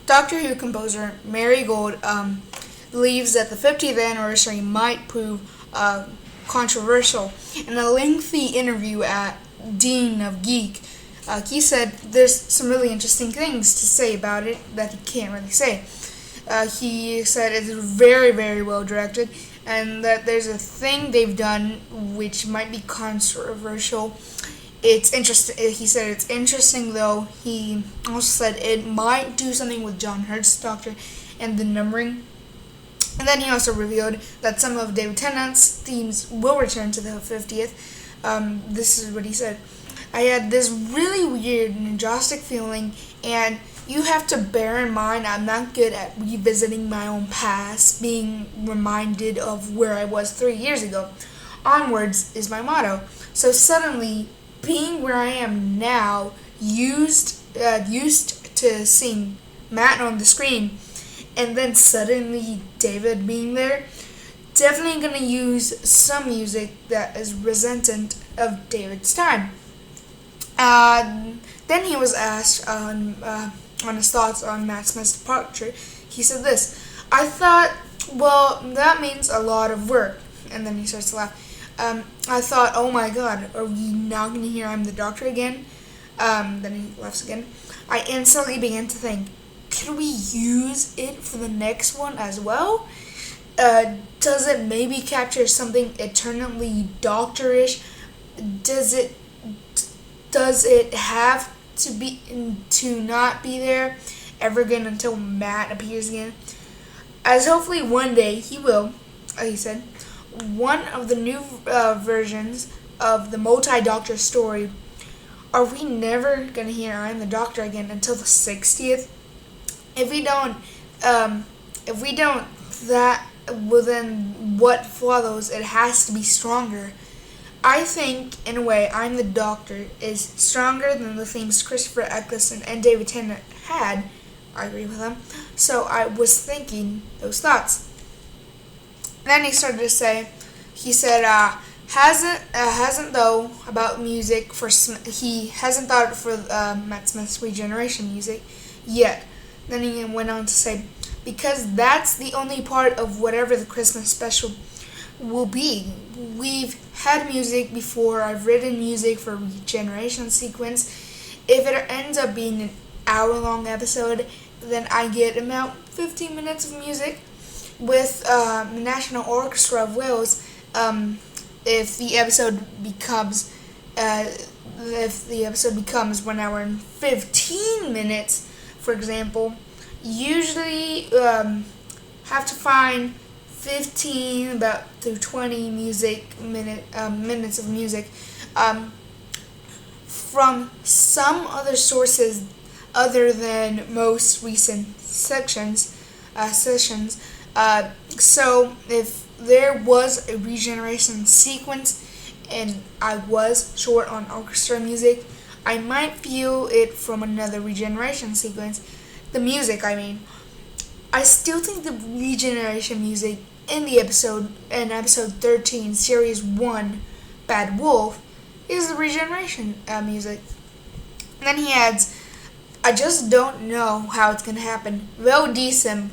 Doctor Who composer Mary Gold believes that the 50th anniversary might prove controversial. In a lengthy interview at Dean of Geek, he said there's some really interesting things to say about it that he can't really say. He said it's very, very well directed, and that there's a thing they've done which might be controversial. It's interesting. He said it's interesting, though. He also said it might do something with John Hurt's Doctor and the numbering. And then he also revealed that some of David Tennant's themes will return to the 50th. This is what he said. I had this really weird nostalgic feeling, and you have to bear in mind I'm not good at revisiting my own past, being reminded of where I was 3 years ago. Onwards is my motto. So suddenly, being where I am now, used to seeing Matt on the screen, and then suddenly David being there, definitely gonna use some music that is resentment of David's time. Then he was asked on his thoughts on Matt Smith's departure. He said this: "I thought, well, that means a lot of work." And then he starts to laugh. I thought, oh my god, are we now going to hear I'm the Doctor again? Then he laughs again. I instantly began to think, could we use it for the next one as well? Does it maybe capture something eternally Doctorish? Does it have to not be there ever again until Matt appears again? As hopefully one day he will, he said. One of the new versions of the multi-Doctor story. Are we never gonna hear I'm the Doctor again until the 60th? If we don't, that, well then what follows? It has to be stronger. I think, in a way, I'm the Doctor is stronger than the themes Christopher Eccleston and David Tennant had. I agree with them. So I was thinking those thoughts. Then he started to say, he said, hasn't though about music for he hasn't thought for Matt Smith's Regeneration music yet. Then he went on to say, because that's the only part of whatever the Christmas special will be. We've had music before. I've written music for Regeneration sequence. If it ends up being an hour-long episode, then I get about 15 minutes of music with the National Orchestra of Wales. If the episode becomes 1 hour and 15 minutes, for example, usually have to find 15 about through 20 minutes of music from some other sources other than most recent sessions. So if there was a Regeneration sequence and I was short on orchestra music, I might feel it from another Regeneration sequence. The music, I mean. I still think the Regeneration music in episode 13, Series 1, Bad Wolf, is the Regeneration music. And then he adds, I just don't know how it's going to happen. Vel Decem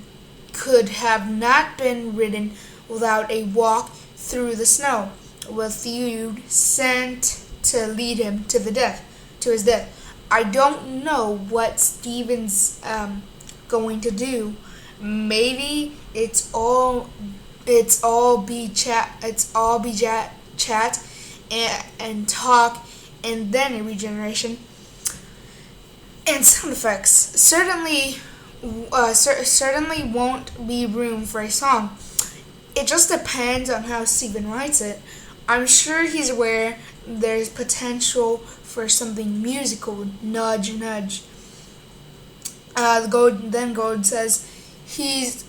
could have not been written without a walk through the snow, with you sent to lead him to his death. I don't know what Steven's going to do. Maybe it's all be chat and talk, and then a Regeneration and sound effects. Certainly won't be room for a song. It just depends on how Steven writes it. I'm sure he's aware there's potential for something musical. Nudge, nudge. Gold says he's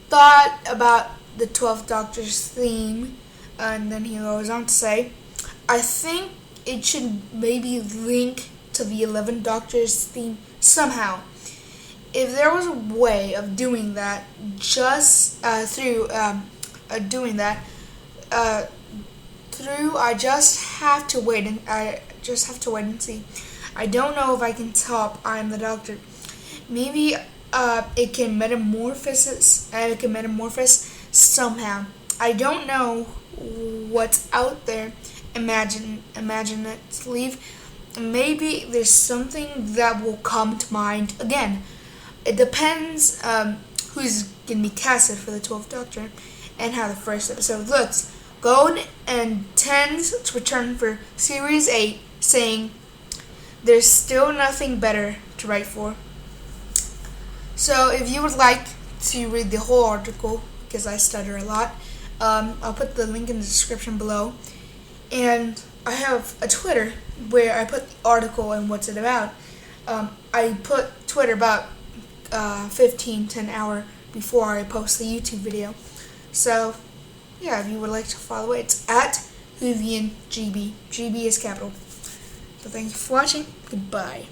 thought about the 12th Doctor's theme, and then he goes on to say, I think it should maybe link to the 11th Doctor's theme somehow. If there was a way of doing that, just through I just have to wait and see. I don't know if I can top I'm the Doctor. Maybe it can metamorphose. It can metamorphose somehow. I don't know what's out there. Imaginatively, maybe there's something that will come to mind again. It depends who's gonna be casted for the 12th Doctor and how the first episode looks. Gold and tends to return for Series 8, saying there's still nothing better to write for. So if you would like to read the whole article, because I stutter a lot, I'll put the link in the description below. And I have a Twitter where I put the article and what's it about. I put Twitter about 15 to an hour before I post the YouTube video. So yeah, if you would like to follow it, it's at HoovianGB. GB is capital. So thank you for watching. Goodbye.